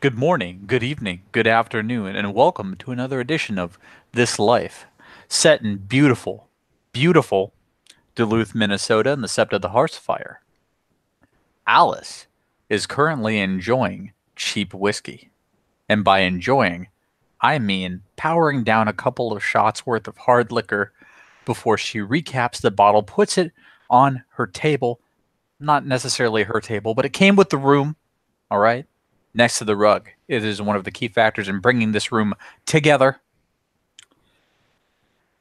Good morning, good evening, good afternoon, and welcome to another edition of This Life, set in beautiful, beautiful Duluth, Minnesota in the Sept of the Hearth Fire. Alice is currently enjoying cheap whiskey. And by enjoying, I mean powering down a couple of shots worth of hard liquor before she recaps the bottle, puts it on her table. Not necessarily her table, but it came with the room, all right? Next to the rug. It is one of the key factors in bringing this room together.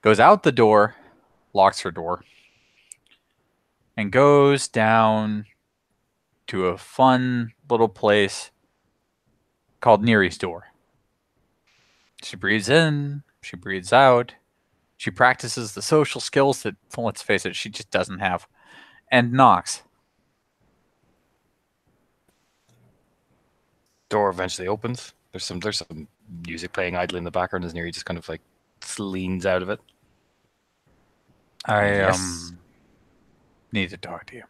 Goes out the door, locks her door, and goes down to a fun little place called Neary's door. She breathes in, she breathes out, she practices the social skills that, let's face it, she just doesn't have, and knocks. Door eventually opens. There's some music playing idly in the background as Neri just kind of like leans out of it. I Yes. need to talk to you.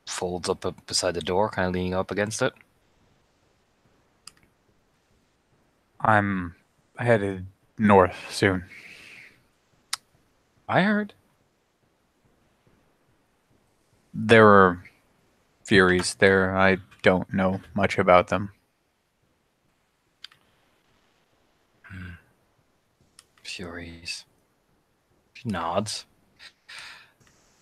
Folds up beside the door, kind of leaning up against it. I'm headed north soon. I heard. There are Furies there. I don't know much about them. Furies. She nods.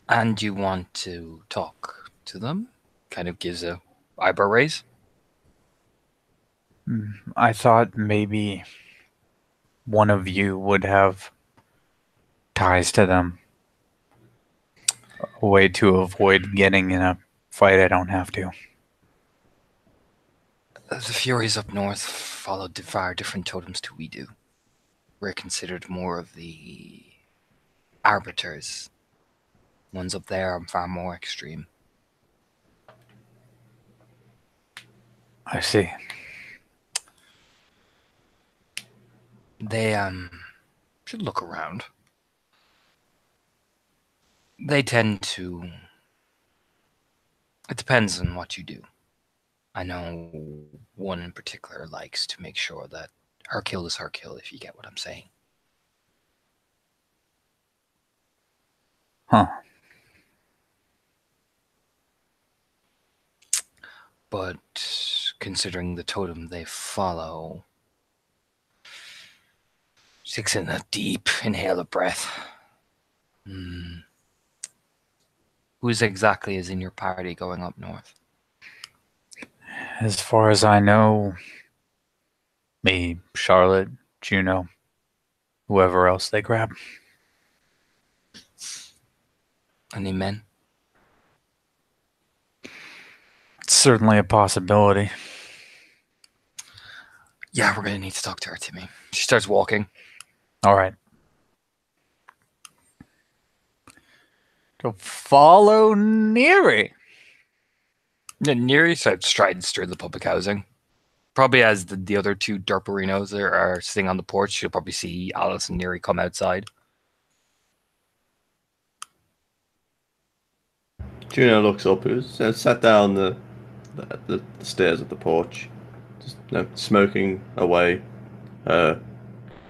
And you want to talk to them? Kind of gives a eyebrow raise. I thought maybe one of you would have ties to them. A way to avoid getting in a fight I don't have to. The Furies up north follow far different totems to we do. We're considered more of the arbiters. Ones up there are far more extreme. I see. They should look around. They tend to... It depends on what you do. I know one in particular likes to make sure that her kill is her kill, if you get what I'm saying. Huh. But considering the totem they follow... Takes in a deep inhale of breath. Who's exactly is in your party going up north? As far as I know, me, Charlotte, Juno, whoever else they grab. Any men? It's certainly a possibility. Yeah, we're gonna need to talk to her, Timmy. She starts walking. All right. To follow Neary. Neri strides through the public housing. Probably as the other two derperinos are sitting on the porch, you'll probably see Alice and Neri come outside. Juno looks up. Who's sat down the stairs of the porch, just smoking away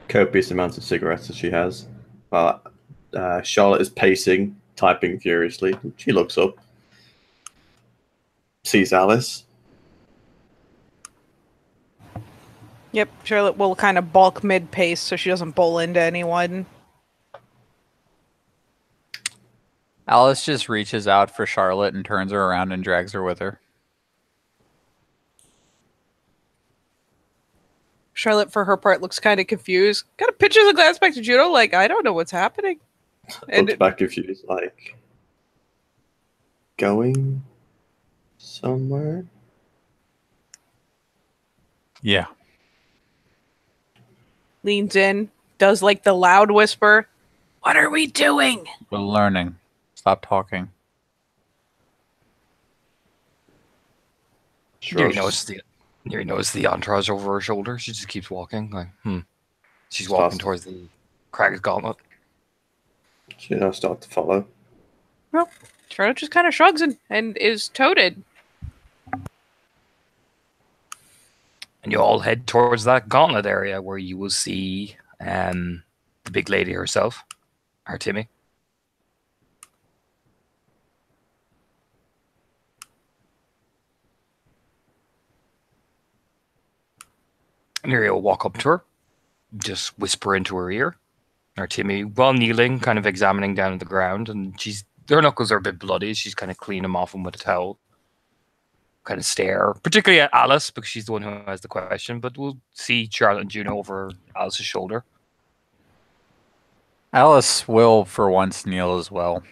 copious amounts of cigarettes that she has. While Charlotte is pacing, typing furiously. She looks up, sees Alice. Yep, Charlotte will kind of balk mid-pace so she doesn't bowl into anyone. Alice just reaches out for Charlotte and turns her around and drags her with her. Charlotte, for her part, looks kind of confused. Kind of pitches a glance back to Juno, like, I don't know what's happening. Looks back confused, like, going somewhere? Yeah. Leans in, does like the loud whisper, "What are we doing?" We're learning. Stop talking. Neri knows the entourage over her shoulder. She just keeps walking. Like, She's walking towards the Crag's Gauntlet. She now start to follow. Well, Charlotte just kind of shrugs and is toted. And you all head towards that gauntlet area where you will see the big lady herself, Artemi. And you'll walk up to her, just whisper into her ear. Artemi, while kneeling, kind of examining down at the ground, and her knuckles are a bit bloody. She's kind of cleaning them off them with a towel. Kind of stare, particularly at Alice, because she's the one who has the question, but we'll see Charlotte and Juno over Alice's shoulder. Alice will, for once, kneel as well.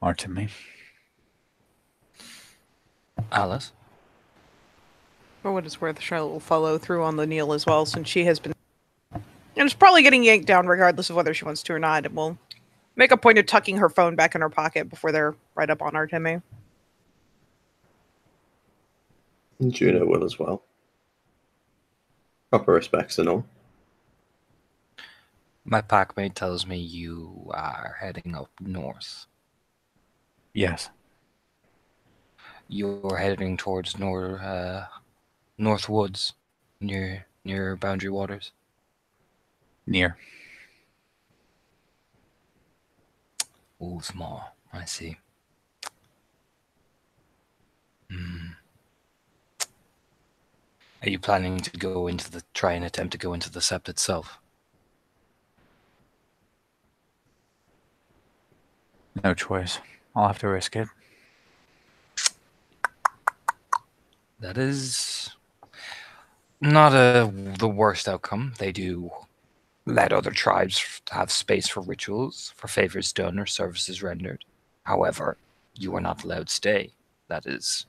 Artemi. Alice? For what it's worth, Charlotte will follow through on the kneel as well, since she has been... And it's probably getting yanked down regardless of whether she wants to or not. And we'll make a point of tucking her phone back in her pocket before they're right up on Artemi. And Juno will as well. Proper respects and all. My packmate tells me you are heading up north. Yes. You're heading towards North Woods, near Boundary Waters. Near. Oh, small. I see. Are you planning to try and attempt to go into the sept itself? No choice. I'll have to risk it. That is not the worst outcome. They do let other tribes have space for rituals, for favors done or services rendered. However, you are not allowed to stay. That is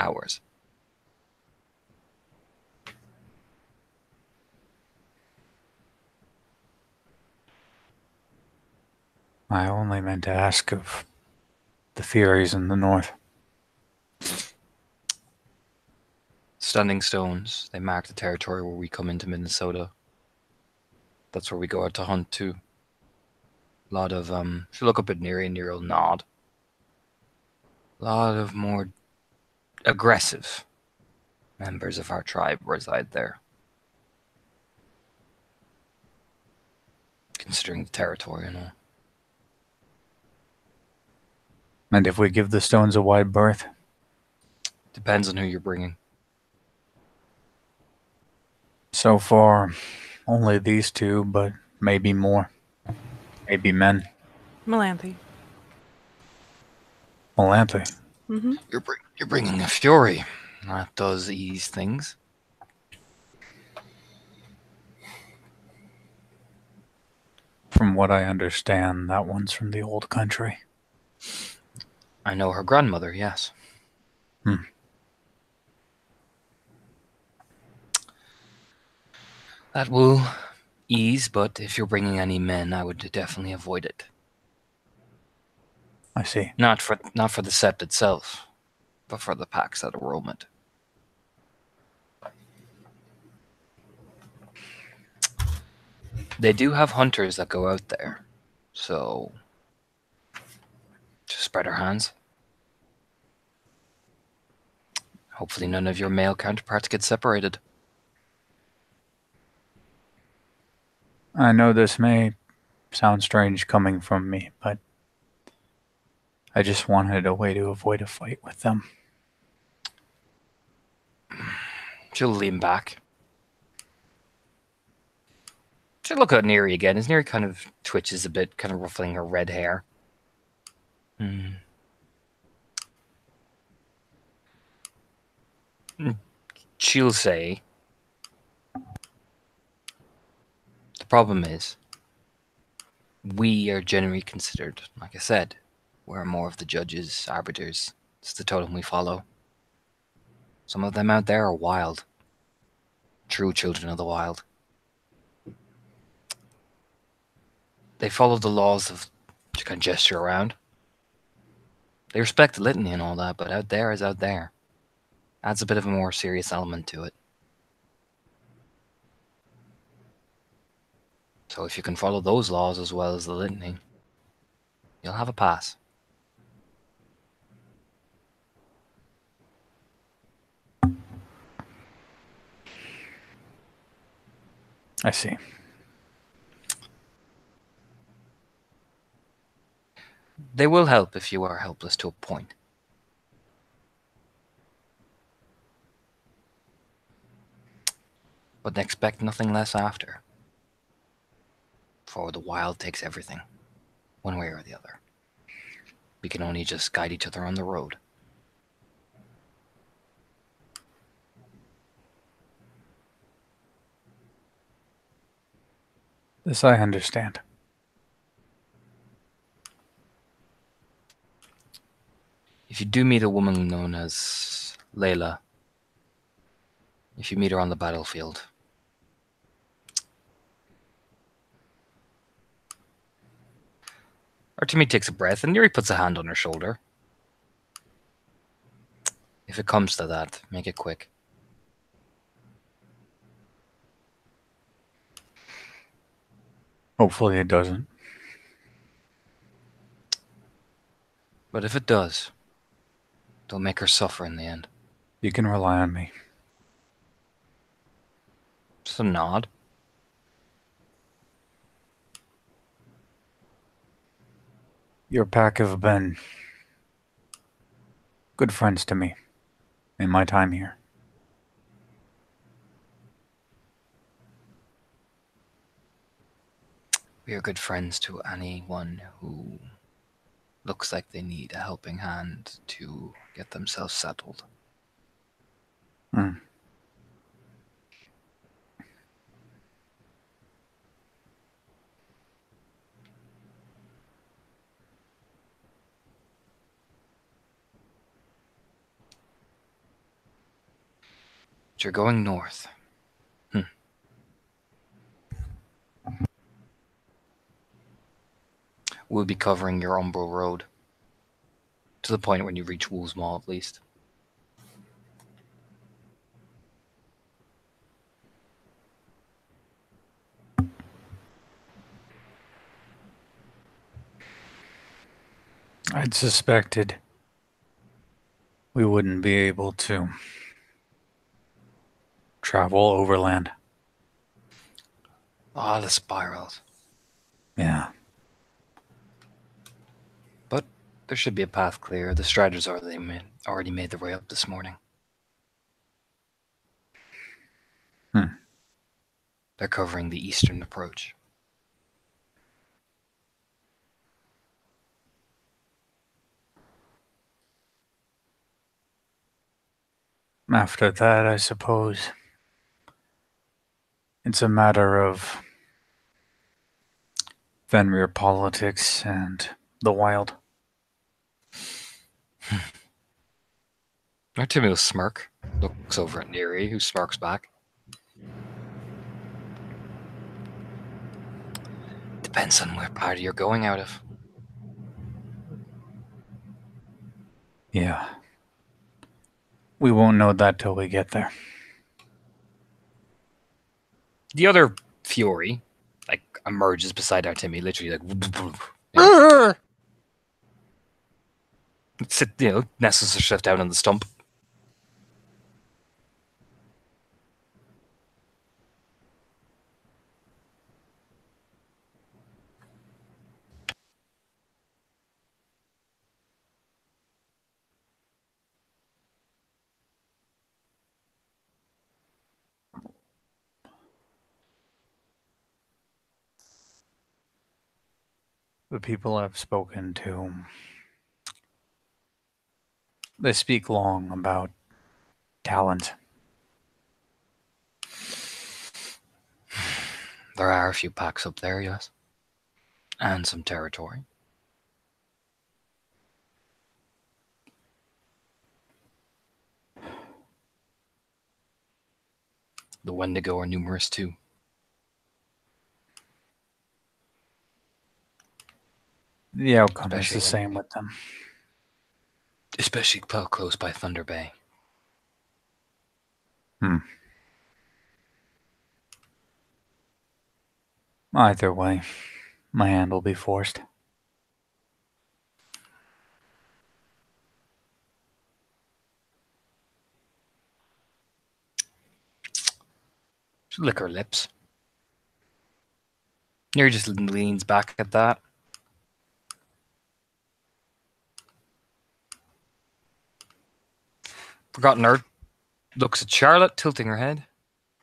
ours. I only meant to ask of the Furies in the north. Standing stones, they mark the territory where we come into Minnesota. That's where we go out to hunt too. A lot of, if you look up at Neri, Neri will nod. A lot of more aggressive members of our tribe reside there. Considering the territory and all. And if we give the stones a wide berth? Depends on who you're bringing. So far, only these two, but maybe more. Maybe men. Melanthe. Melanthe. Mm-hmm. You're bringing a Fury. That does ease things. From what I understand, that one's from the old country. I know her grandmother, yes. That will ease, but if you're bringing any men, I would definitely avoid it. I see. Not for the sept itself, but for the packs that are roam it. They do have hunters that go out there, so just spread our hands. Hopefully none of your male counterparts get separated. I know this may sound strange coming from me, but I just wanted a way to avoid a fight with them. She'll lean back. She'll look at Neri again, as Neri kind of twitches a bit, kind of ruffling her red hair. She'll say, the problem is, we are generally considered, like I said, we're more of the judges, arbiters. It's the totem we follow. Some of them out there are wild. True children of the wild. They follow the laws of to kind of gesture around. They respect the litany and all that, but out there is out there. Adds a bit of a more serious element to it. So if you can follow those laws as well as the litany, you'll have a pass. I see. They will help if you are helpless to a point. But expect nothing less after. For the wild takes everything, one way or the other. We can only just guide each other on the road. This I understand. If you do meet a woman known as Layla, if you meet her on the battlefield, Artemi takes a breath and Yuri puts a hand on her shoulder. If it comes to that, make it quick. Hopefully it doesn't. But if it does, don't make her suffer in the end. You can rely on me. Just a nod. Your pack have been good friends to me in my time here. We are good friends to anyone who looks like they need a helping hand to get themselves settled. Hmm. But you're going north. We'll be covering your Umbro Road. To the point when you reach Wolves Mall, at least. I'd suspected we wouldn't be able to travel overland. Ah, the spirals. Yeah. But there should be a path clear. The Striders already made their way up this morning. They're covering the eastern approach. After that, I suppose it's a matter of Fenrir politics and the wild. Artemi will smirk, looks over at Neri, who smirks back. Depends on where party you're going out of. Yeah. We won't know that till we get there. The other Fury, emerges beside Artemi, literally nestles herself down on the stump. The people I've spoken to, they speak long about talent. There are a few packs up there, yes. And some territory. The Wendigo are numerous too. The outcome is Especially the same with them. Especially close by Thunder Bay. Either way, my hand will be forced. She lick her lips. Neri just leans back at that. Forgotten Nerd looks at Charlotte, tilting her head.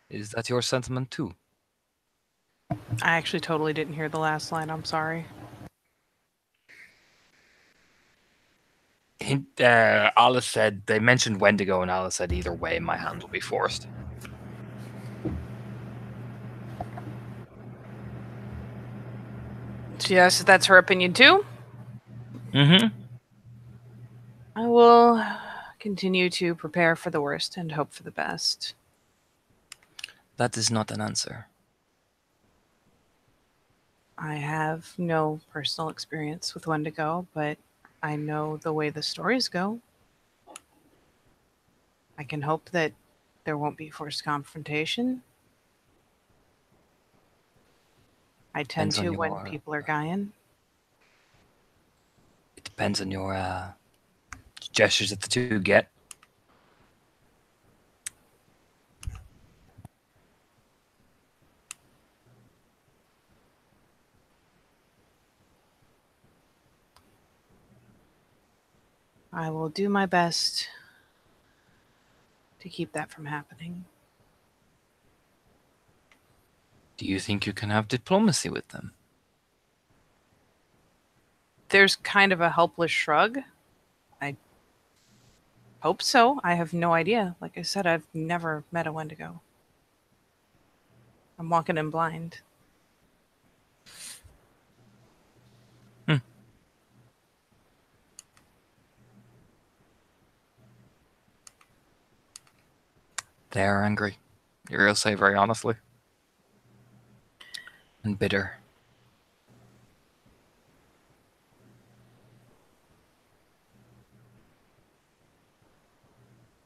Is that your sentiment too? I actually totally didn't hear the last line. I'm sorry. Alice said, they mentioned Wendigo, and Alice said, either way, my hand will be forced. So yes, that's her opinion too. Mm-hmm. I will continue to prepare for the worst and hope for the best. That is not an answer. I have no personal experience with Wendigo, but I know the way the stories go. I can hope that there won't be forced confrontation. I tend Depends on to when your- people are dying. It depends on your gestures that the two get. I will do my best to keep that from happening. Do you think you can have diplomacy with them? There's kind of a helpless shrug. I hope so. I have no idea. Like I said, I've never met a Wendigo. I'm walking in blind. They are angry. You'll say very honestly. And bitter.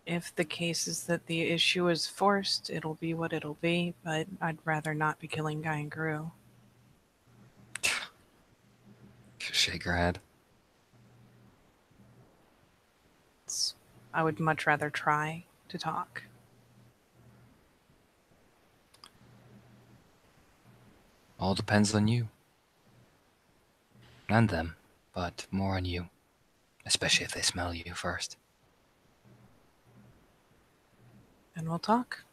If the case is that the issue is forced, it'll be what it'll be, but I'd rather not be killing Guy and Gru. Shake her head. I would much rather try to talk. All depends on you. And them, but more on you. Especially if they smell you first. And we'll talk.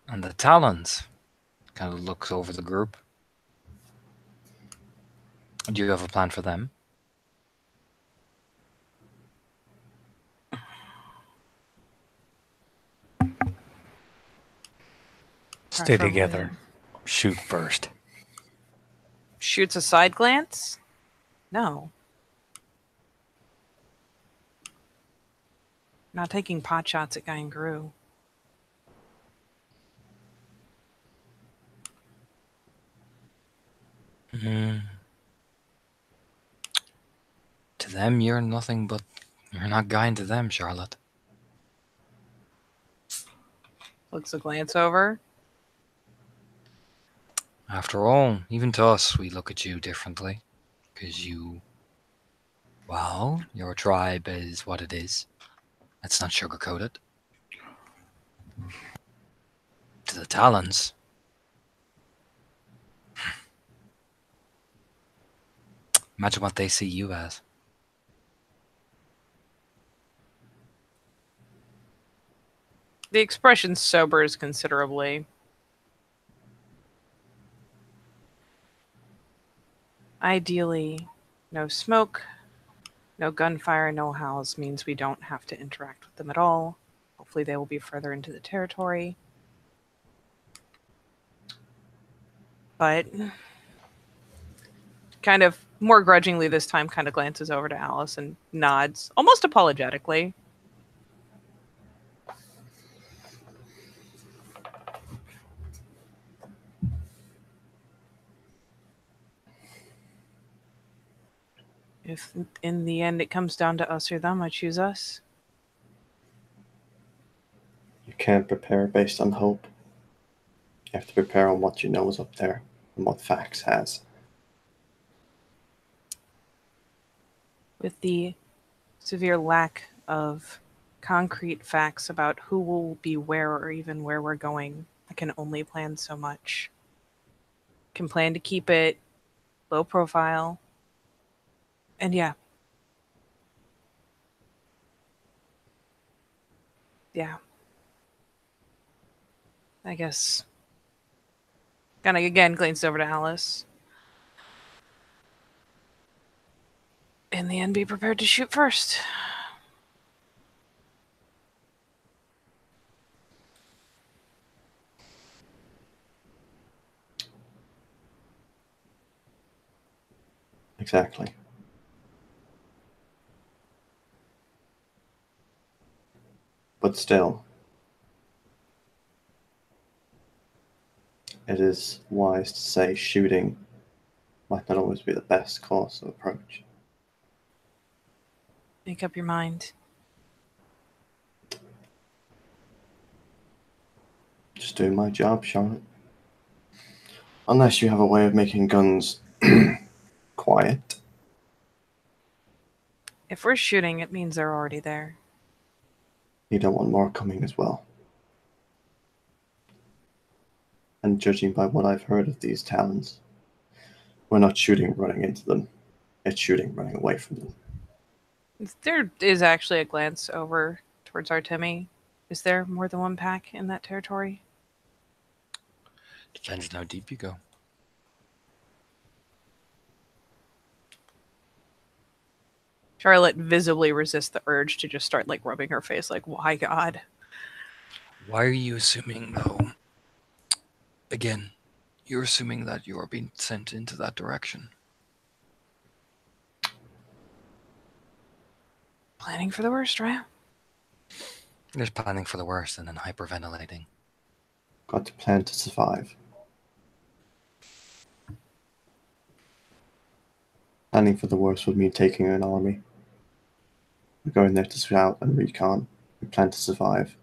And the Talons kind of looks over the group. Do you have a plan for them? Stay Preferably. together. Shoot first. Shoots a side glance? No. Not taking pot shots at Guy and Gru. To them, you're nothing but... You're not Guy to them, Charlotte. Looks a glance over. After all, even to us, we look at you differently. Because you... Well, your tribe is what it is. Let's not sugarcoat it. To the Talons... Imagine what they see you as. The expression sobers considerably. Ideally, no smoke, no gunfire, no howls means we don't have to interact with them at all. Hopefully they will be further into the territory. But kind of more grudgingly this time kind of glances over to Alice and nods, almost apologetically. If in the end it comes down to us or them, I choose us. You can't prepare based on hope. You have to prepare on what you know is up there and what facts has. With the severe lack of concrete facts about who will be where or even where we're going, I can only plan so much. Can plan to keep it low profile. And yeah. Yeah. I guess. Kind of again glanced over to Alice. In the end, be prepared to shoot first. Exactly. But still, it is wise to say shooting might not always be the best course of approach. Make up your mind. Just doing my job, Charlotte. Unless you have a way of making guns quiet. If we're shooting, it means they're already there. You don't want more coming as well. And judging by what I've heard of these towns, we're not shooting running into them. It's shooting running away from them. There is actually a glance over towards Artemi. Is there more than one pack in that territory? Depends on how deep you go. Charlotte visibly resists the urge to just start like rubbing her face like, why God? Why are you assuming, though? Again, you're assuming that you are being sent into that direction. Planning for the worst, right? There's planning for the worst and then hyperventilating. Got to plan to survive. Planning for the worst would mean taking an army. We're going there to scout and recon. We plan to survive.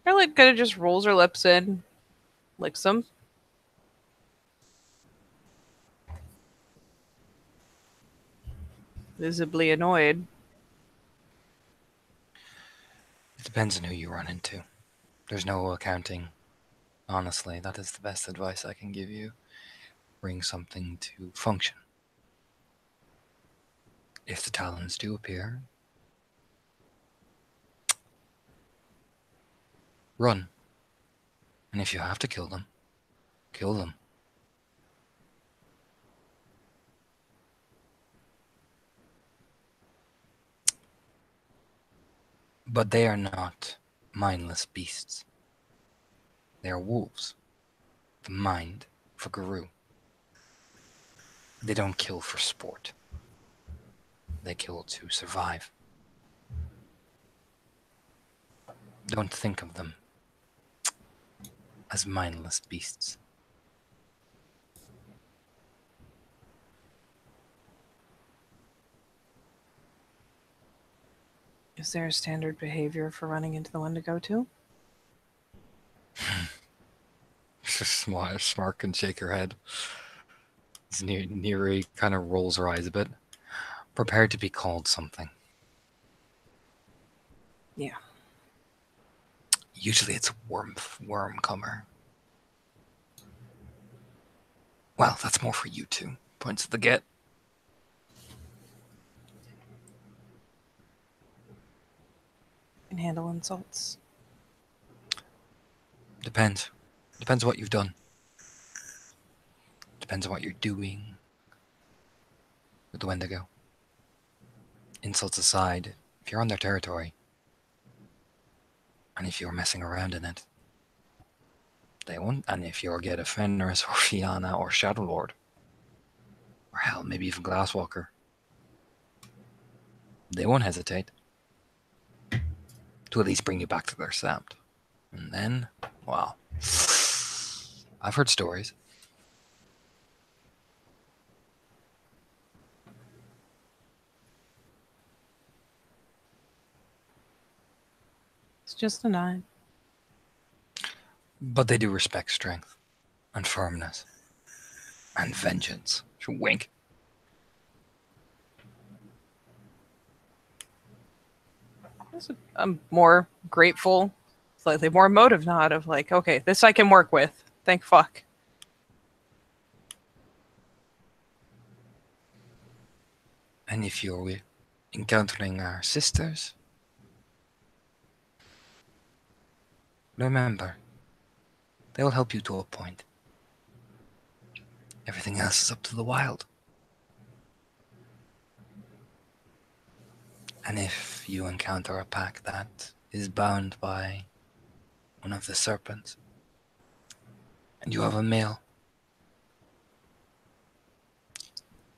Charlotte kind of just rolls her lips in, licks them. Visibly annoyed. It depends on who you run into. There's no accounting. Honestly, that is the best advice I can give you. Bring something to function. If the talons do appear, run. And if you have to kill them, kill them. But they are not mindless beasts. They are wolves. The mind for Guru. They don't kill for sport. They kill to survive. Don't think of them as mindless beasts. Is there a standard behavior for running into the one to go to? Smark and shake her head. Neri kind of rolls her eyes a bit. Prepared to be called something. Yeah. Usually it's a worm comer. Well, that's more for you two. Points at the get. Can handle insults. Depends. Depends what you've done. Depends on what you're doing with the Wendigo. Insults aside, if you're on their territory, and if you're messing around in it, they won't. And if you're get a Fenris or Fianna or Shadowlord, or hell, maybe even Glasswalker, they won't hesitate to at least bring you back to their sound. And then, wow, I've heard stories. It's just a 9. But they do respect strength and firmness and vengeance. Wink. I'm more grateful, slightly more emotive nod of like, okay, this I can work with. Thank fuck. And if you're encountering our sisters, remember, they'll help you to a point. Everything else is up to the wild. And if you encounter a pack that is bound by one of the serpents, and you have a male,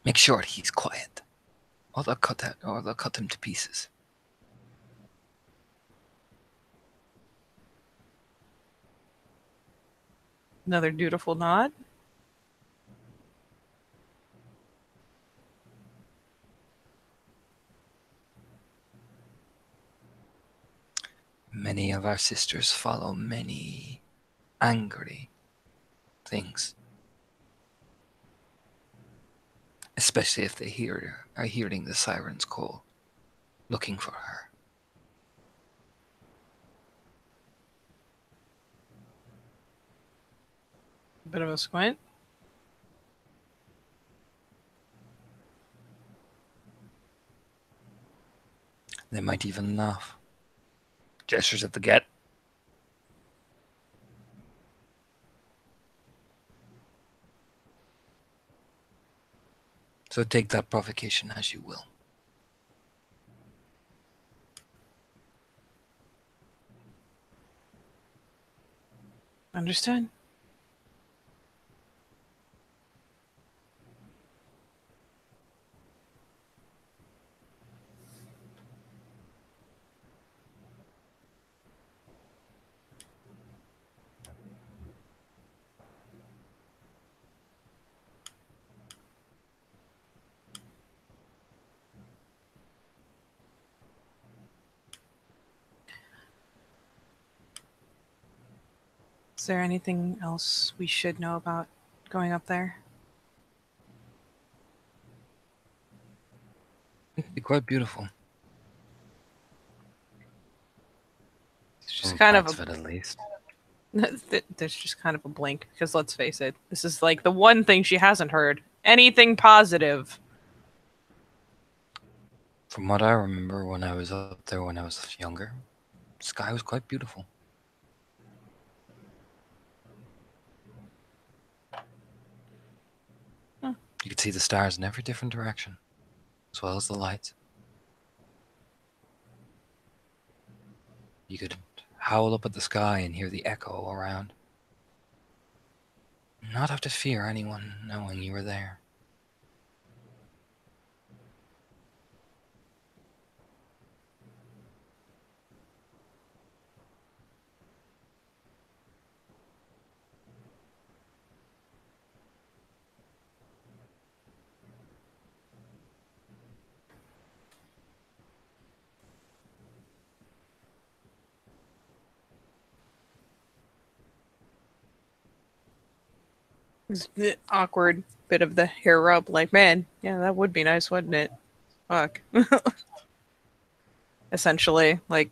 make sure he's quiet, or they'll cut him to pieces. Another dutiful nod. Many of our sisters follow many angry things, especially if they are hearing the siren's call, looking for her. Bit of a squint. They might even laugh. Gestures at the get. So take that provocation as you will. Understood. Is there anything else we should know about going up there? It'd be quite beautiful. It's just Some kind of parts of it, at least. there's just kind of a blank because let's face it, this is like the one thing she hasn't heard. Anything positive. From what I remember when I was up there when I was younger, the sky was quite beautiful. Huh. You could see the stars in every different direction, as well as the lights. You could howl up at the sky and hear the echo around. Not have to fear anyone knowing you were there. It's the awkward bit of the hair rub, like, man, yeah, that would be nice, wouldn't it? Fuck. Essentially, like,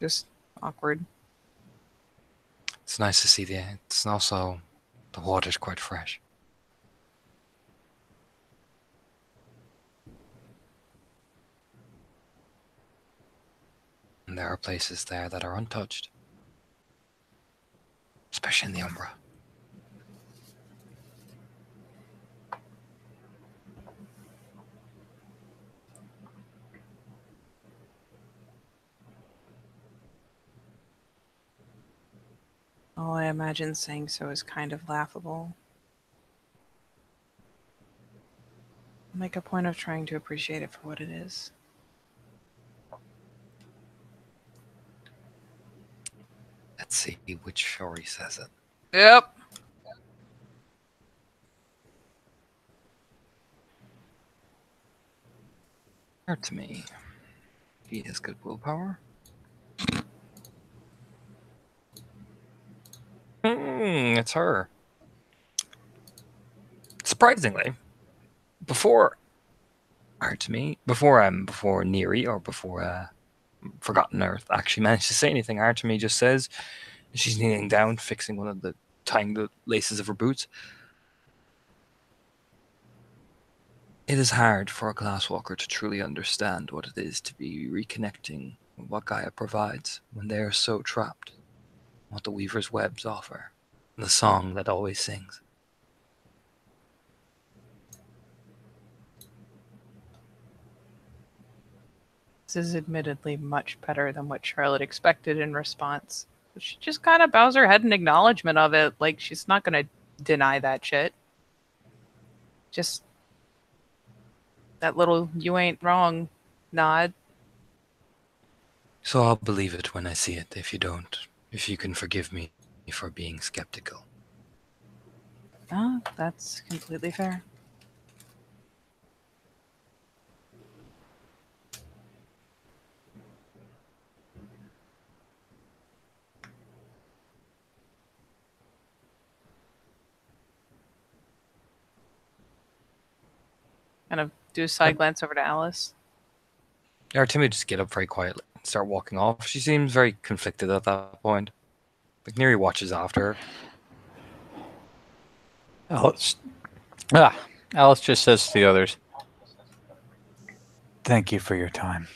just awkward. It's nice to see it's also, the water's quite fresh. And there are places there that are untouched. Especially in the Umbra. Oh, I imagine saying so is kind of laughable. I'll make a point of trying to appreciate it for what it is. Let's see which story says it. Yep. Heard to me. He has good willpower. It's her. Surprisingly, before before Neri or before Forgotten Earth actually managed to say anything, Artemi just says, she's kneeling down, tying the laces of her boots. It is hard for a glasswalker to truly understand what it is to be reconnecting with what Gaia provides when they are so trapped, what the Weaver's webs offer, the song that always sings. This is admittedly much better than what Charlotte expected in response. She just kind of bows her head in acknowledgement of it, like she's not going to deny that shit. Just that little "you ain't wrong" nod. So I'll believe it when I see it. If you don't, if you can forgive me for being skeptical. Oh, that's completely fair. Kind of do a side glance over to Alice. Artemi just get up very quietly and start walking off. She seems very conflicted at that point. Like Neri watches after her. Alice, Alice just says to the others, "Thank you for your time."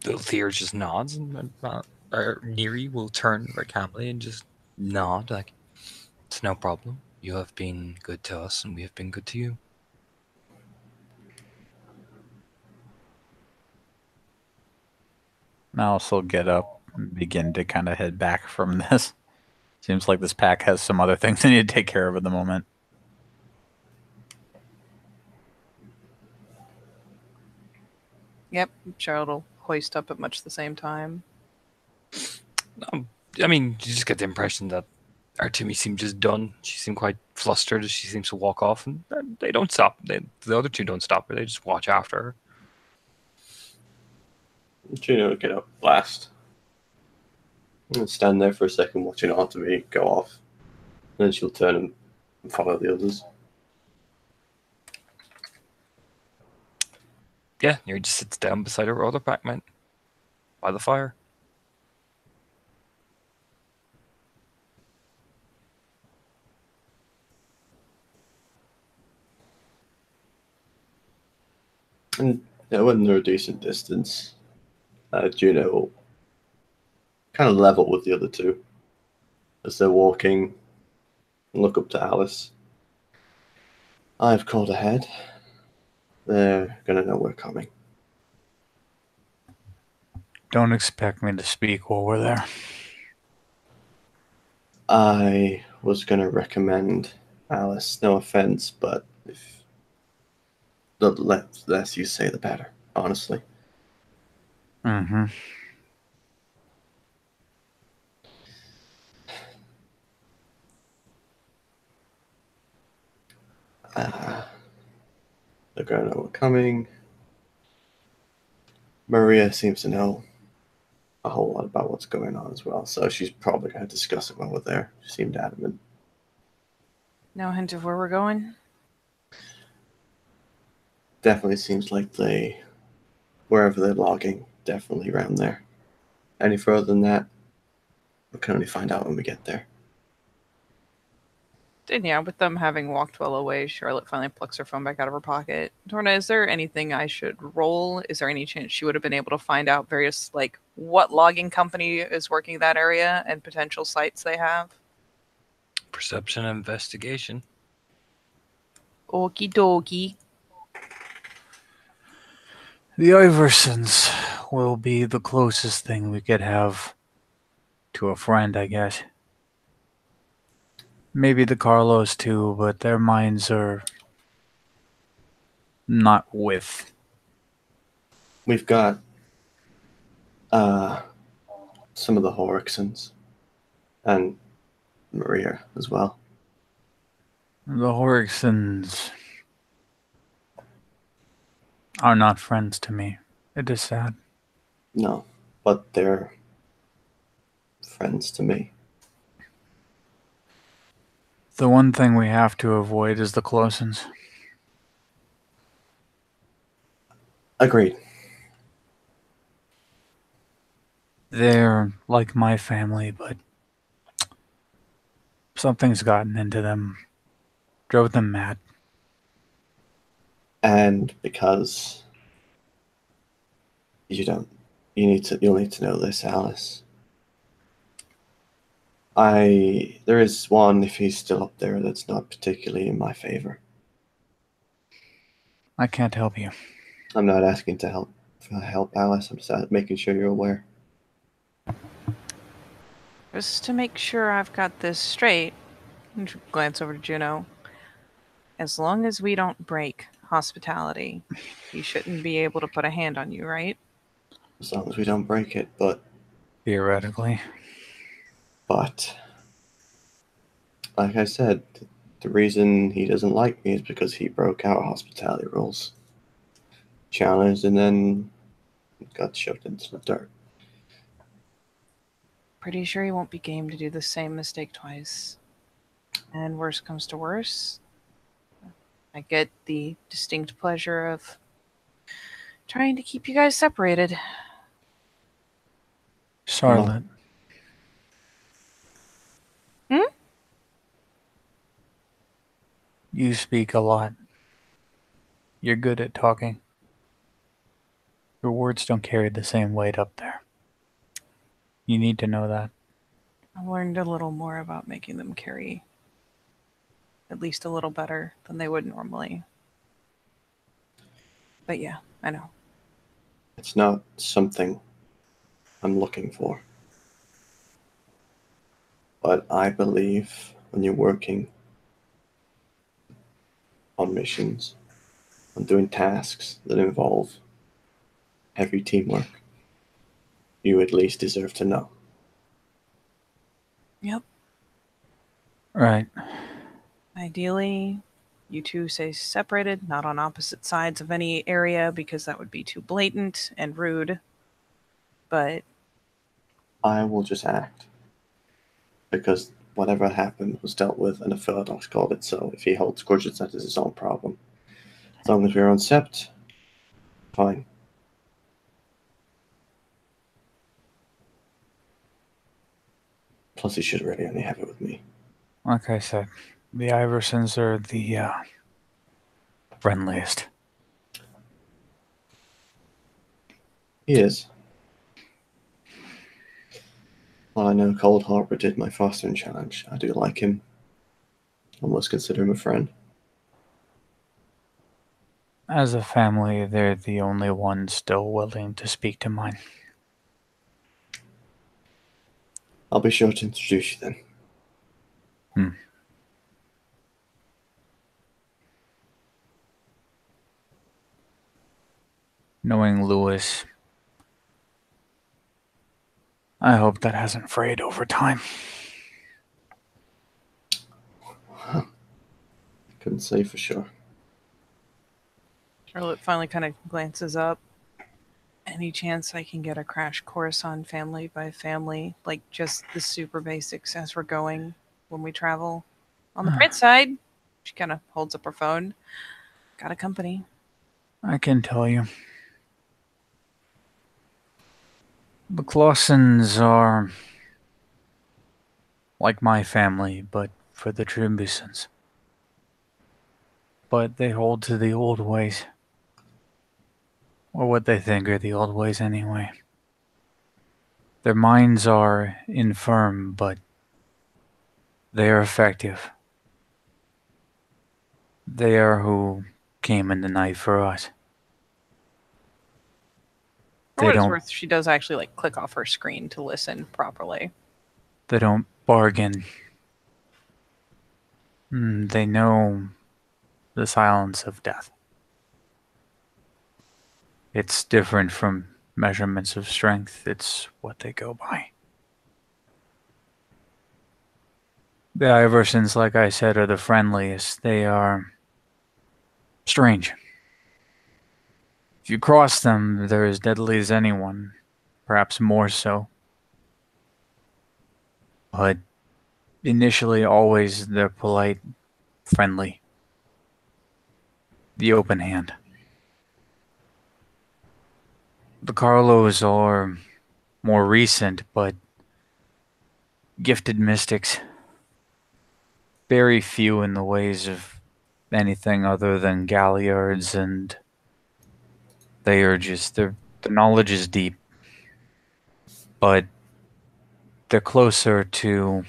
Little Theo just nods, and Neri will turn very calmly and just nod, like, it's no problem. You have been good to us, and we have been good to you. Alice will get up and begin to kind of head back from this. Seems like this pack has some other things they need to take care of at the moment. Yep, Charlotte will hoist up at much the same time. I mean, you just get the impression that Artemi seemed just done. She seemed quite flustered as she seems to walk off, and they don't stop. The other two don't stop her. They just watch after her. Juno will get up last and stand there for a second watching Artemi go off. And then she'll turn and follow the others. Yeah, Neri just sits down beside her other packmate by the fire. And when they're a decent distance, Juno will kind of level with the other two as they're walking and look up to Alice. I've called ahead. They're going to know we're coming. Don't expect me to speak while we're there. I was going to recommend Alice, no offense, but if the less you say, the better, honestly. Mm-hmm. They're going to know we're coming. Maria seems to know a whole lot about what's going on as well, so she's probably going to discuss it when we're there. She seemed adamant. No hint of where we're going? Definitely seems like wherever they're logging, definitely around there. Any further than that, we can only find out when we get there. And yeah, with them having walked well away, Charlotte finally plucks her phone back out of her pocket. Torna, is there anything I should roll? Is there any chance she would have been able to find out various, like, what logging company is working that area and potential sites they have? Perception and investigation. Okie dokie. The Iversons will be the closest thing we could have to a friend, I guess. Maybe the Carlos too, but their minds are not with. We've got some of the Horixons and Maria as well. The Horixons are not friends to me. It is sad. No, but they're friends to me. The one thing we have to avoid is the Closens. Agreed. They're like my family, but something's gotten into them. Drove them mad. And because you'll need to know this, Alice. There is one, if he's still up there, that's not particularly in my favor. I can't help you. I'm not asking to help Alice. I'm just making sure you're aware. Just to make sure I've got this straight, and glance over to Juno. As long as we don't break hospitality, he shouldn't be able to put a hand on you, right? As long as we don't break it, but Theoretically. like I said, the reason he doesn't like me is because he broke our hospitality rules. Challenged and then got shoved into the dirt. Pretty sure he won't be game to do the same mistake twice. And worst comes to worse, I get the distinct pleasure of trying to keep you guys separated. Charlotte. Hmm? You speak a lot. You're good at talking. Your words don't carry the same weight up there. You need to know that. I learned a little more about making them carry at least a little better than they would normally. But yeah, I know. It's not something I'm looking for. But I believe when you're working on missions, on doing tasks that involve heavy teamwork, you at least deserve to know. Yep. Right. Ideally, you two stay separated, not on opposite sides of any area, because that would be too blatant and rude. But I will just act. Because whatever happened was dealt with, and the Philodox called it so. If he holds grudges, that is his own problem. As long as we're on Sept, fine. Plus, he should really only have it with me. Like I said, the Iversons are the friendliest. He is. While I know Cold Harbor did my fostering challenge, I do like him. Almost consider him a friend. As a family, they're the only ones still willing to speak to mine. I'll be sure to introduce you then. Knowing Lewis, I hope that hasn't frayed over time. Couldn't say for sure. Charlotte finally kind of glances up. Any chance I can get a crash course on family by family? Like just the super basics as we're going when we travel? On the bright side, she kind of holds up her phone. Got a company. I can tell you. The Clausens are like my family, but for the Trimbusons. But they hold to the old ways. Or what they think are the old ways anyway. Their minds are infirm, but they are effective. They are who came in the night for us. For what it's worth, she does actually like click off her screen to listen properly. They don't bargain. They know the silence of death. It's different from measurements of strength. It's what they go by. The Iversons, like I said, are the friendliest. They are strange. If you cross them, they're as deadly as anyone, perhaps more so. But initially, always they're polite, friendly, the open hand. The Carlos are more recent, but gifted mystics. Very few in the ways of anything other than galliards, and they are just their knowledge is deep, but they're closer to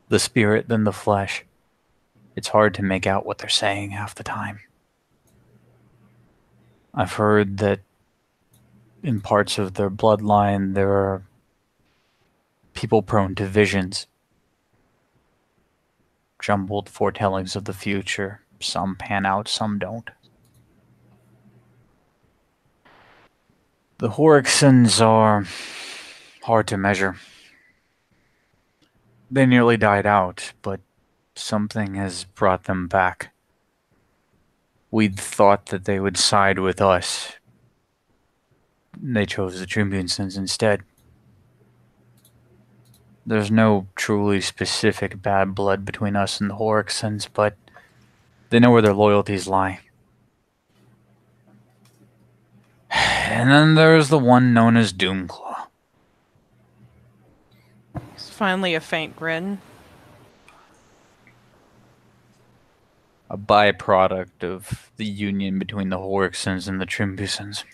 the spirit than the flesh. It's hard to make out what they're saying half the time. I've heard that in parts of their bloodline there are people prone to visions, jumbled foretellings of the future. Some pan out, some don't. The Horiksons are hard to measure. They nearly died out, but something has brought them back. We'd thought that they would side with us. They chose the Tribunesons instead. There's no truly specific bad blood between us and the Horiksons, but they know where their loyalties lie. And then there's the one known as Doomclaw. It's finally a faint grin. A byproduct of the union between the Horiksons and the Trimbusons.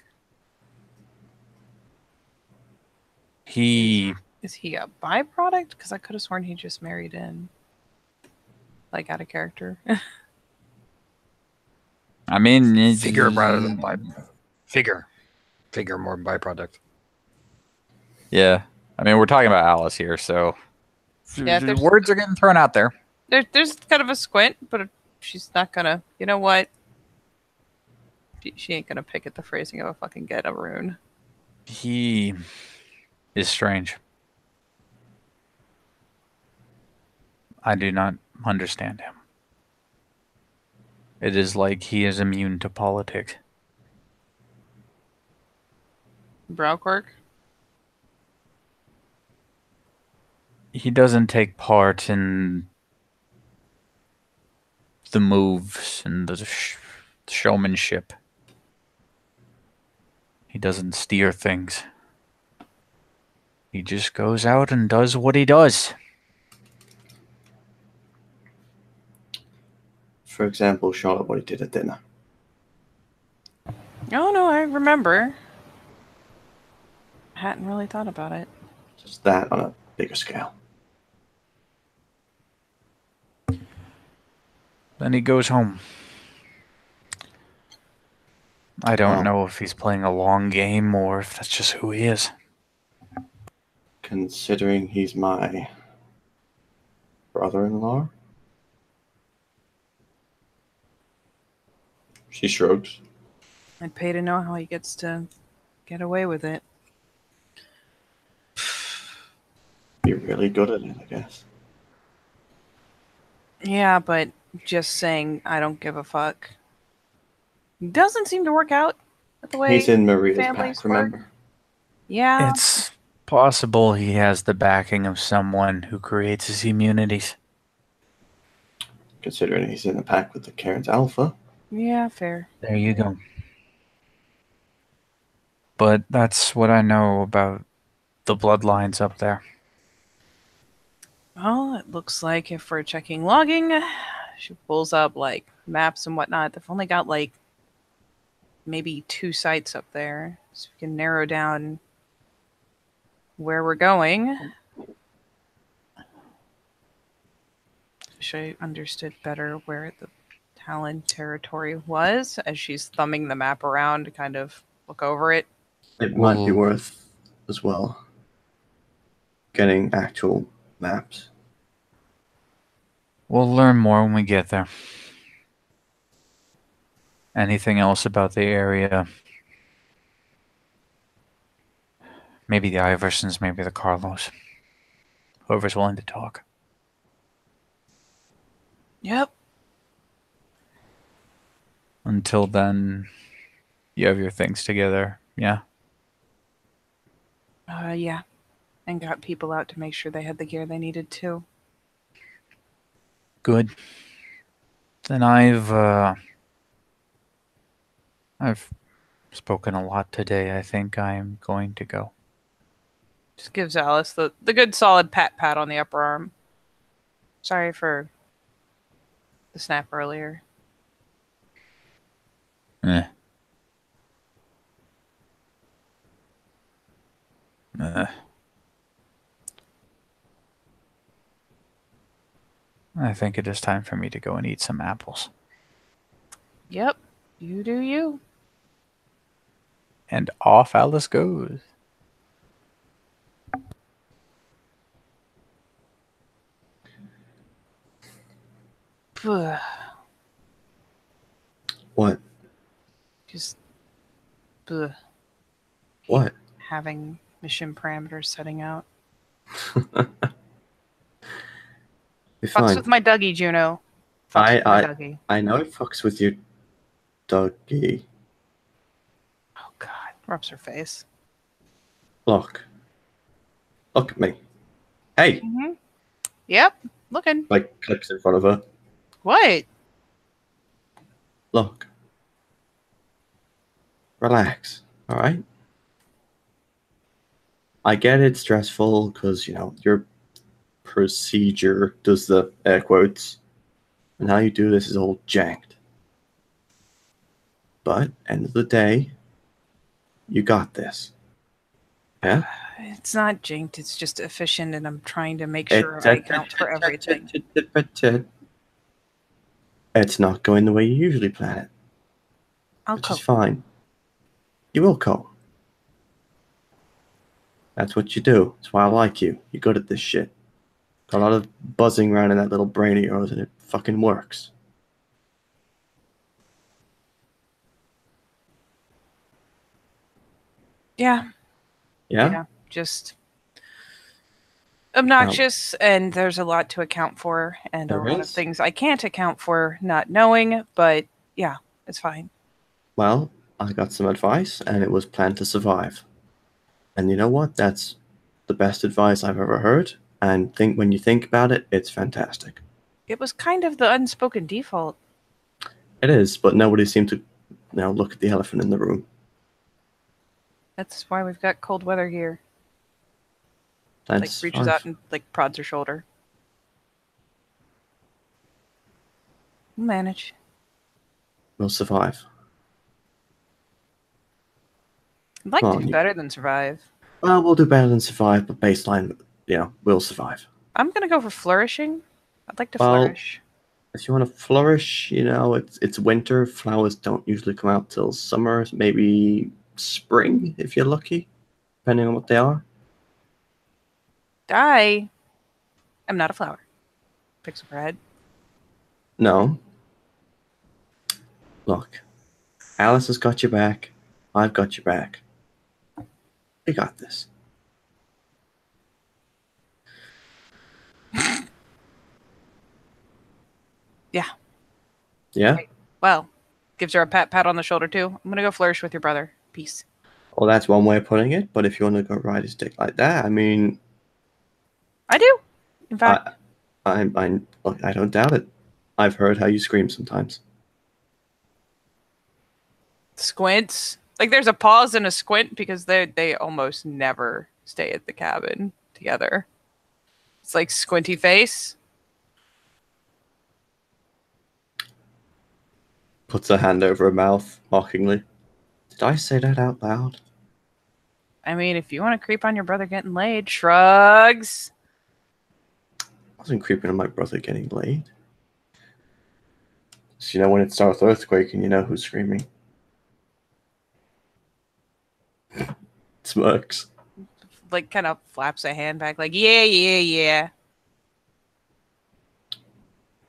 He... Is he a byproduct? Because I could have sworn he just married in. Like, out of character. I mean... Figure rather than figure more byproduct. Yeah. I mean, we're talking about Alice here, so... Yeah, there's- words are getting thrown out there. There's kind of a squint, but she's not gonna... You know what? She ain't gonna pick at the phrasing of a fucking get a rune. He is strange. I do not understand him. It is like he is immune to politics. Brow quirk? He doesn't take part in the moves and the showmanship. He doesn't steer things. He just goes out and does what he does. For example, Charlotte, what he did at dinner. Oh no, I remember. Hadn't really thought about it. Just that on a bigger scale. Then he goes home. I don't Wow. know if he's playing a long game or if that's just who he is. Considering he's my brother-in-law? She shrugs. I'd pay to know how he gets to get away with it. You're really good at it, I guess. Yeah, but just saying I don't give a fuck doesn't seem to work out the way He's in Maria's families pack, remember? work. Yeah. It's possible he has the backing of someone who creates his immunities. Considering he's in the pack with the Karen's Alpha. Yeah, fair. There you go. But that's what I know about the bloodlines up there. Well, it looks like if we're checking logging, she pulls up like maps and whatnot. They've only got like maybe 2 sites up there, so we can narrow down where we're going. Wish I understood better where the Talon territory was as she's thumbing the map around to kind of look over it. It might be Well- worth, as well, getting actual maps. We'll learn more when we get there. Anything else about the area? Maybe the Iversons, maybe the Carlos. Whoever's willing to talk. Yep. Until then, you have your things together, yeah? Yeah. and got people out to make sure they had the gear they needed too. Good. Then I've spoken a lot today. I think I'm going to go. Just gives Alice the good solid pat on the upper arm. Sorry for the snap earlier. Eh. I think it is time for me to go and eat some apples. Yep, you do you. And off Alice goes. What? Just What? having mission parameters setting out. Be Fucks fine. with my Dougie, Juno. Fucks with my Dougie. I know it fucks with your doggy. Oh God, rubs her face. Look at me. Hey, Mm-hmm. Yep, looking. like clicks in front of her. What? Look. Relax. All right. I get it's stressful because your procedure does the air quotes, and how you do this is all janked. But end of the day, you got this. Yeah. It's not jinked. It's just efficient, and I'm trying to make sure I account for everything. It's not going the way you usually plan it, I'll which is cope. fine. You will cope. That's what you do. That's why I like you. You're good at this shit. Got a lot of buzzing around in that little brain of yours, and it fucking works. Yeah. Yeah? Just obnoxious, and there's a lot to account for, and a There lot of is. things I can't account for not knowing, but yeah, it's fine. Well, I got some advice, and it was plan to survive. And you know what? That's the best advice I've ever heard. And when you think about it, it's fantastic. It was kind of the unspoken default. It is, but nobody seemed to look at the elephant in the room. That's why we've got cold weather here. That's Reaches fine. out and prods her shoulder. We'll manage. We'll survive. I'd like Come to on, do better than survive. Well, we'll do better than survive, but baseline, we'll survive. I'm gonna go for flourishing. I'd like to Well, flourish. If you want to flourish, it's winter. Flowers don't usually come out till summer, maybe spring if you're lucky, depending on what they are. I am not a flower. Picks up her head. No. Look, Alice has got your back. I've got your back. We got this. Yeah. Yeah? Well, gives her a pat on the shoulder too. I'm gonna go flourish with your brother. Peace. Well, that's one way of putting it, but if you want to go ride his dick like that, I mean, I do. In fact, look, I don't doubt it. I've heard how you scream sometimes. squints. There's a pause and a squint because they almost never stay at the cabin together. It's like squinty face. Puts her hand over her mouth, mockingly. Did I say that out loud? I mean, if you want to creep on your brother getting laid, shrugs. I wasn't creeping on my brother getting laid. So, when it starts earthquaking, you know who's screaming. Smirks. Kind of flaps a hand back, yeah.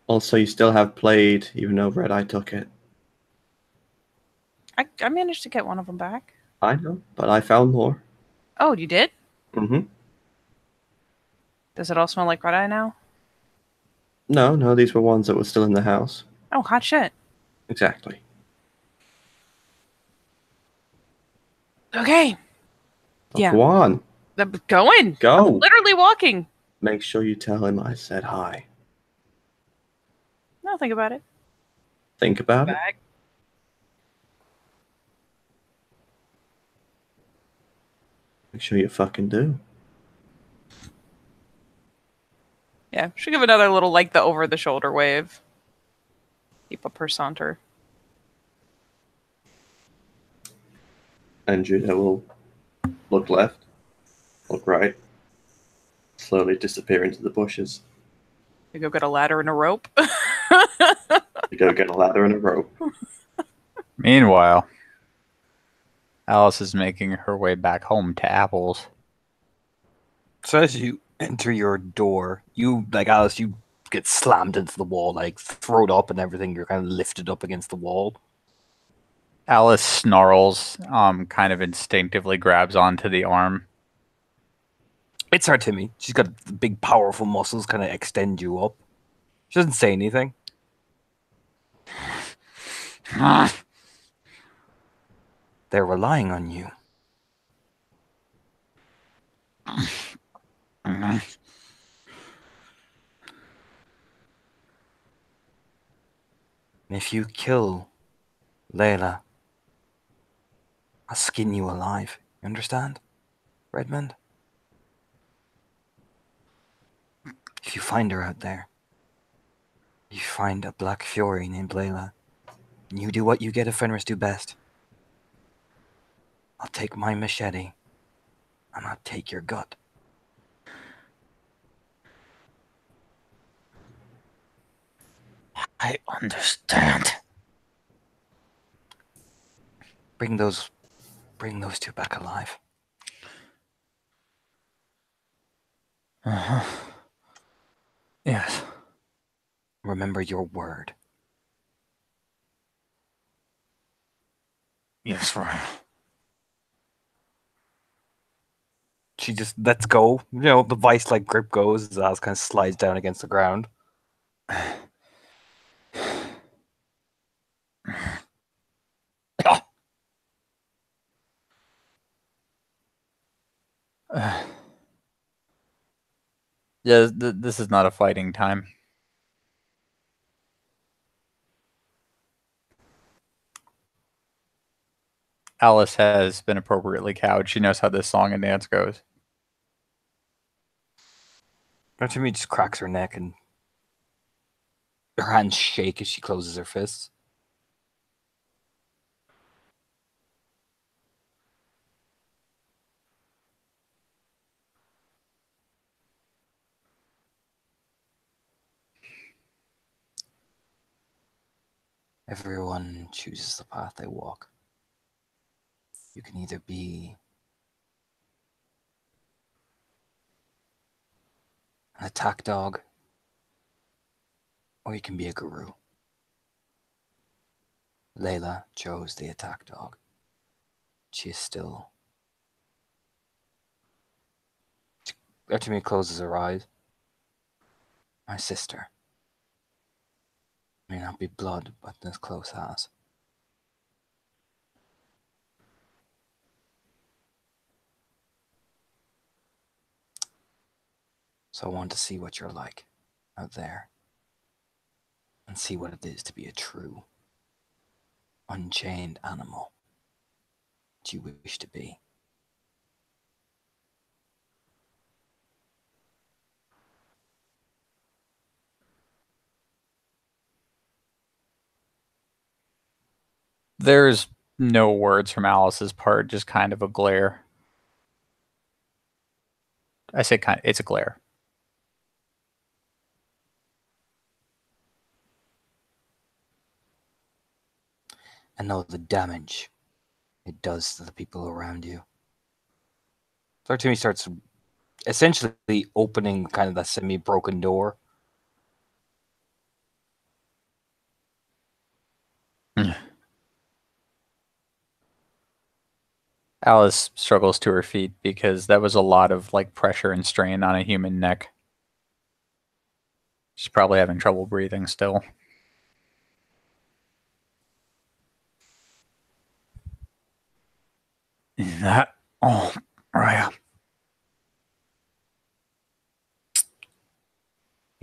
Also, you still have played, even though Red Eye took it. I managed to get one of them back. I know, but I found more. Oh, you did? Mm-hmm. Does it all smell like red eye now? No, these were ones that were still in the house. Oh, hot shit. Exactly. Okay. Well, Yeah. go on. I'm going. Go. I'm literally walking. Make sure you tell him I said hi. No, think about it. Think about it. Back. Make sure you fucking do. Yeah, should give another little like the over the shoulder wave. Keep up her saunter. And Juno will look left, look right, slowly disappear into the bushes. You go get a ladder and a rope. You go get a ladder and a rope. Meanwhile, Alice is making her way back home to Apples. So as you enter your door, you, like Alice, you get slammed into the wall, like thrown up and everything. You're kind of lifted up against the wall. Alice snarls, kind of instinctively grabs onto the arm. It's her Timmy. She's got big, powerful muscles, kind of extend you up. She doesn't say anything. They're relying on you. And if you kill Layla, I'll skin you alive. You understand, Redmond? If you find her out there, you find a black fury named Layla, and you do what you get Fenris do best. I'll take my machete, and I'll take your gut. I understand. Bring those two back alive. Uh-huh. Yes. Remember your word. Yes, right. She just lets go. You know, the vice-like grip goes as Alice kind of slides down against the ground. Yeah, this is not a fighting time. Alice has been appropriately cowed. She knows how this song and dance goes. Timmy just cracks her neck and her hands shake as she closes her fists. Everyone chooses the path they walk. You can either be an attack dog, or you can be a guru. Layla chose the attack dog. She is still... Artemia closes her eyes. My sister. May not be blood, but as close as. So I want to see what you're like out there. And see what it is to be a true, unchained animal that you wish to be. There's no words from Alice's part, just kind of a glare. I say kind of, it's a glare. And know the damage it does to the people around you. So Timmy starts essentially opening kind of that semi-broken door. Alice struggles to her feet because that was a lot of like pressure and strain on a human neck. She's probably having trouble breathing still. That, oh, right.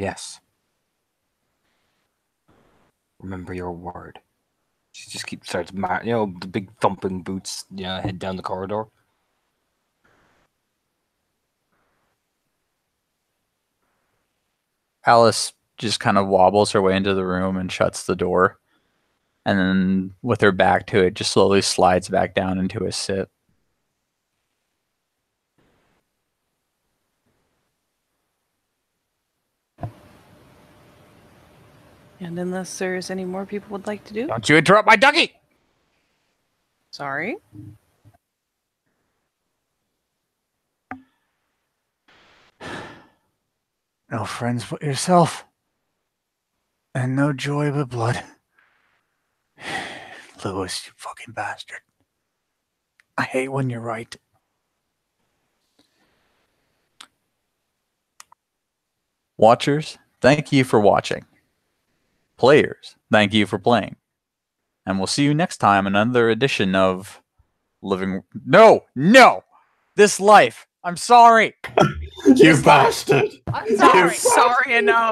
Yes. Remember your word. She just starts, the big thumping boots, head down the corridor. Alice just kind of wobbles her way into the room and shuts the door. And then, with her back to it, just slowly slides back down into a sit. And unless there's any more people would like to do, Don't you interrupt my ducky! sorry. No friends but yourself. And no joy but blood. Lewis, you fucking bastard. I hate when you're right. Watchers, thank you for watching. Players, thank you for playing. And we'll see you next time in another edition of Living... No! This life! I'm sorry! You bastard! I'm sorry. Sorry enough.